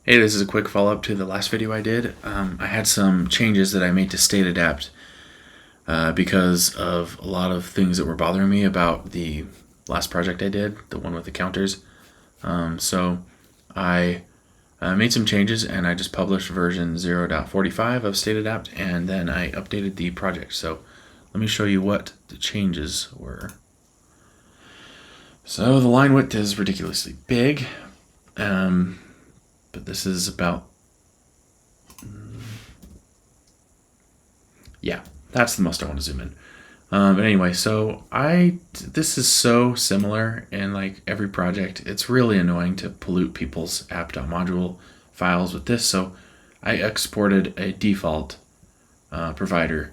Hey, this is a quick follow-up to the last video I did. I had some changes that I made to StateAdapt because of a lot of things that were bothering me about the last project I did, the one with the counters. So I made some changes and I just published version 0.45 of StateAdapt, and then I updated the project. So let me show you what the changes were. So the line width is ridiculously big. But this is about, yeah, that's the most I want to zoom in. But anyway, so this is so similar in like every project. It's really annoying to pollute people's app.module files with this. So I exported a default provider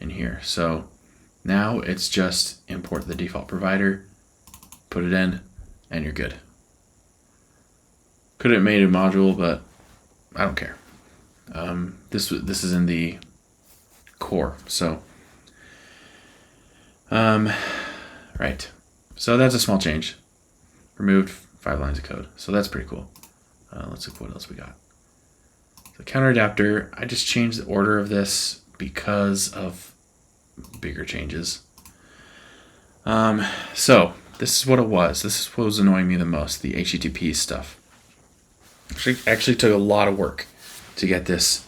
in here. So now it's just import the default provider, put it in, and you're good. Could have made a module, but I don't care. This is in the core, so right. So that's a small change. Removed 5 lines of code, so that's pretty cool. Let's look what else we got. The counter adapter. I just changed the order of this because of bigger changes. So this is what it was. This is what was annoying me the most: the HTTP stuff. Actually took a lot of work to get this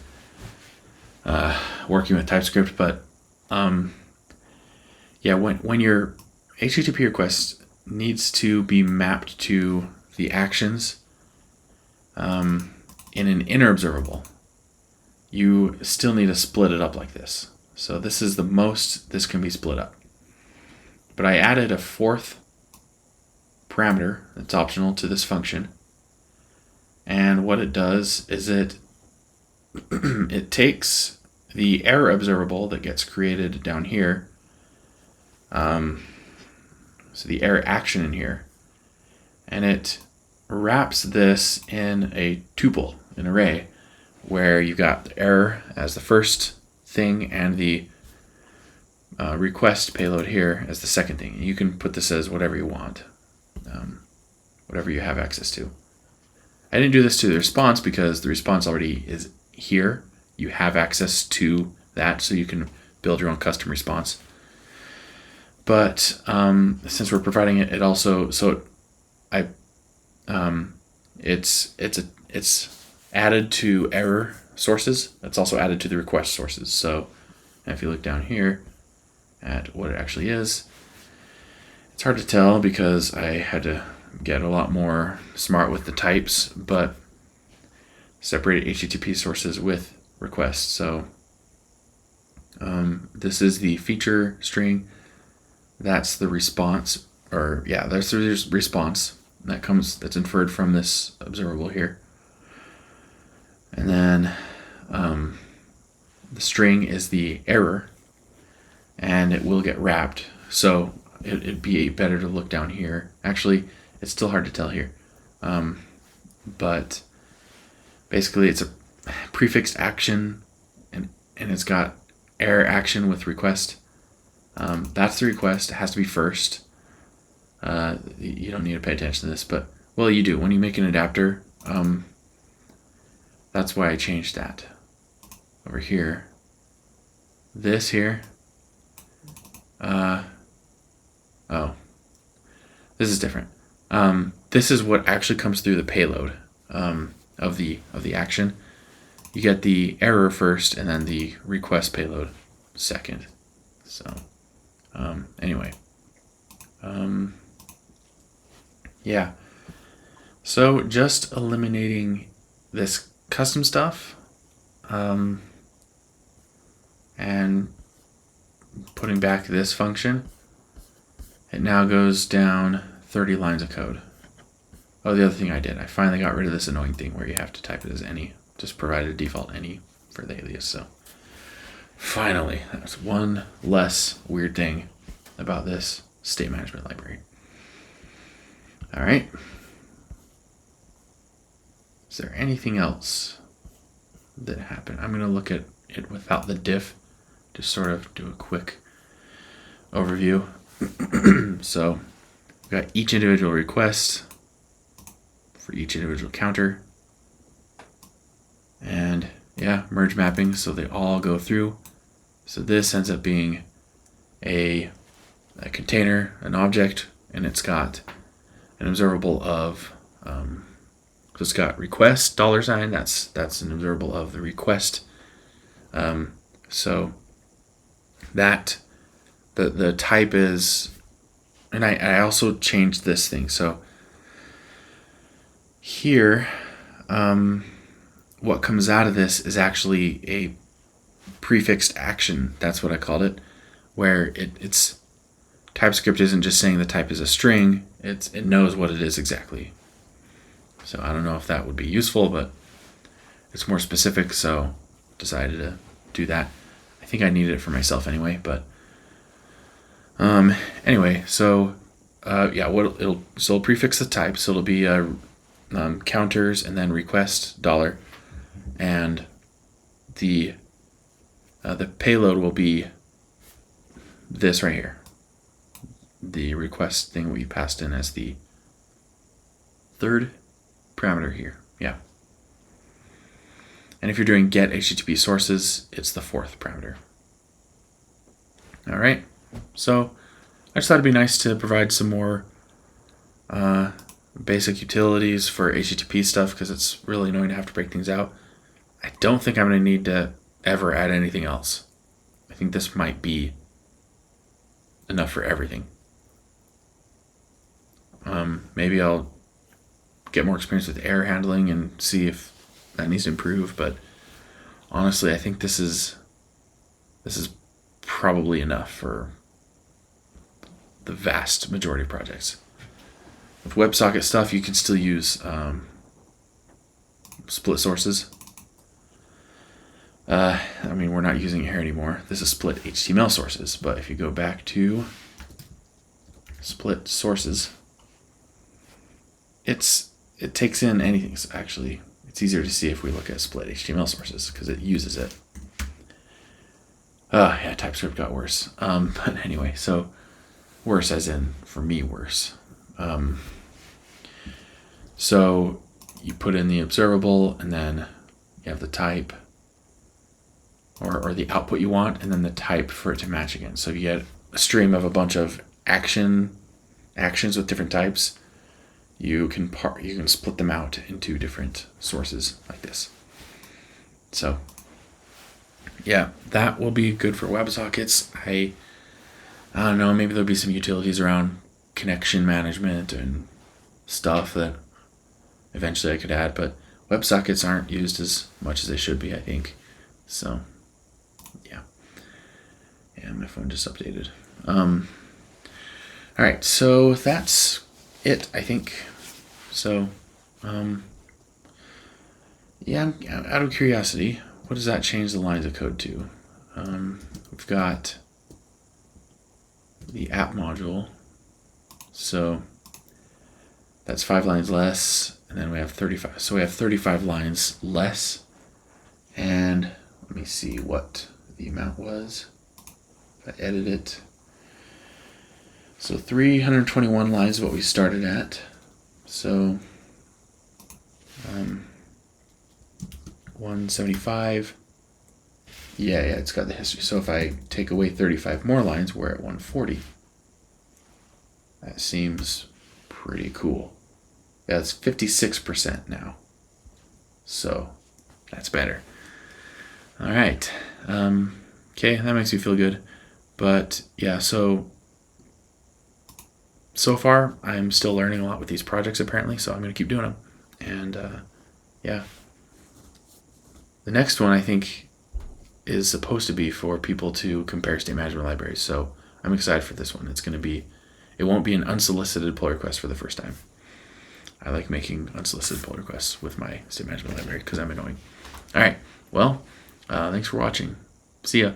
working with TypeScript, but yeah, when your HTTP request needs to be mapped to the actions in an inner observable, you still need to split it up like this. So this is the most this can be split up. But I added a fourth parameter that's optional to this function. And what it does is it takes the error observable that gets created down here, so the error action in here, and it wraps this in a tuple, an array, where you've got the error as the first thing and the request payload here as the second thing. You can put this as whatever you want, whatever you have access to. I didn't do this to the response because the response already is here. You have access to that, so you can build your own custom response. But since we're providing it, it also it's added to error sources. It's also added to the request sources. So if you look down here at what it actually is, it's hard to tell because I had to get a lot more smart with the types, but separated HTTP sources with requests. So this is the feature string. That's the response, or yeah, there's the response that's inferred from this observable here. And then the string is the error, and it will get wrapped. So it'd be better to look down here. Actually, it's still hard to tell here. But basically it's a prefixed action, and it's got error action with request. That's the request. It has to be first. You don't need to pay attention to this, but, well, you do. When you make an adapter, that's why I changed that. Over here. This here. Oh. This is different. This is what actually comes through the payload of the action. You get the error first, and then the request payload second. So anyway, yeah. So just eliminating this custom stuff and putting back this function, it now goes down 30 lines of code. Oh, the other thing I did, I finally got rid of this annoying thing where you have to type it as any. Just provided a default any for the alias. So finally, that's one less weird thing about this state management library. All right. Is there anything else that happened? I'm going to look at it without the diff, just sort of do a quick overview. So we've got each individual request for each individual counter. And yeah, merge mapping, so they all go through. So this ends up being a container, an object, and it's got an observable of, so it's got request $, that's an observable of the request. So that the type is, and I also changed this thing. So here, what comes out of this is actually a prefixed action. That's what I called it, where it's TypeScript isn't just saying the type is a string, it knows what it is exactly. So I don't know if that would be useful, but it's more specific, so decided to do that. I think I needed it for myself anyway, but anyway, so yeah, it'll prefix the type, so it'll be counters and then request $, and the payload will be this right here, the request thing we passed in as the third parameter here. Yeah. And if you're doing get HTTP sources, it's the fourth parameter. All right. So I just thought it'd be nice to provide some more basic utilities for HTTP stuff, because it's really annoying to have to break things out. I don't think I'm going to need to ever add anything else. I think this might be enough for everything. Maybe I'll get more experience with error handling and see if that needs to improve, but honestly, I think this is probably enough for the vast majority of projects. With WebSocket stuff, you can still use split sources. I mean, we're not using it here anymore. This is split HTML sources, but if you go back to split sources, it takes in anything. So actually, it's easier to see if we look at split HTML sources because it uses it. Yeah, TypeScript got worse. But anyway, so worse as in, for me, worse. So you put in the observable, and then you have the type, or the output you want, and then the type for it to match again. So you get a stream of a bunch of actions with different types. You can split them out into different sources like this. So yeah, that will be good for WebSockets. I don't know, maybe there'll be some utilities around connection management and stuff that eventually I could add, but WebSockets aren't used as much as they should be, I think. So yeah. Yeah, my phone just updated. All right, so that's it, I think. So, yeah, out of curiosity, what does that change the lines of code to? We've got the app module, so that's 5 lines less, and then we have 35. So we have 35 lines less, and let me see what the amount was. If I edit it, so 321 lines is what we started at. So 175. Yeah, it's got the history. So if I take away 35 more lines, we're at 140. That seems pretty cool. Yeah, it's 56% now. So that's better. All right. Okay, that makes me feel good. But yeah, so far I'm still learning a lot with these projects apparently, so I'm going to keep doing them. And yeah, the next one I think is supposed to be for people to compare state management libraries, so I'm excited for this one. It won't be an unsolicited pull request for the first time. I like making unsolicited pull requests with my state management library because I'm annoying. All right, well, thanks for watching. See ya.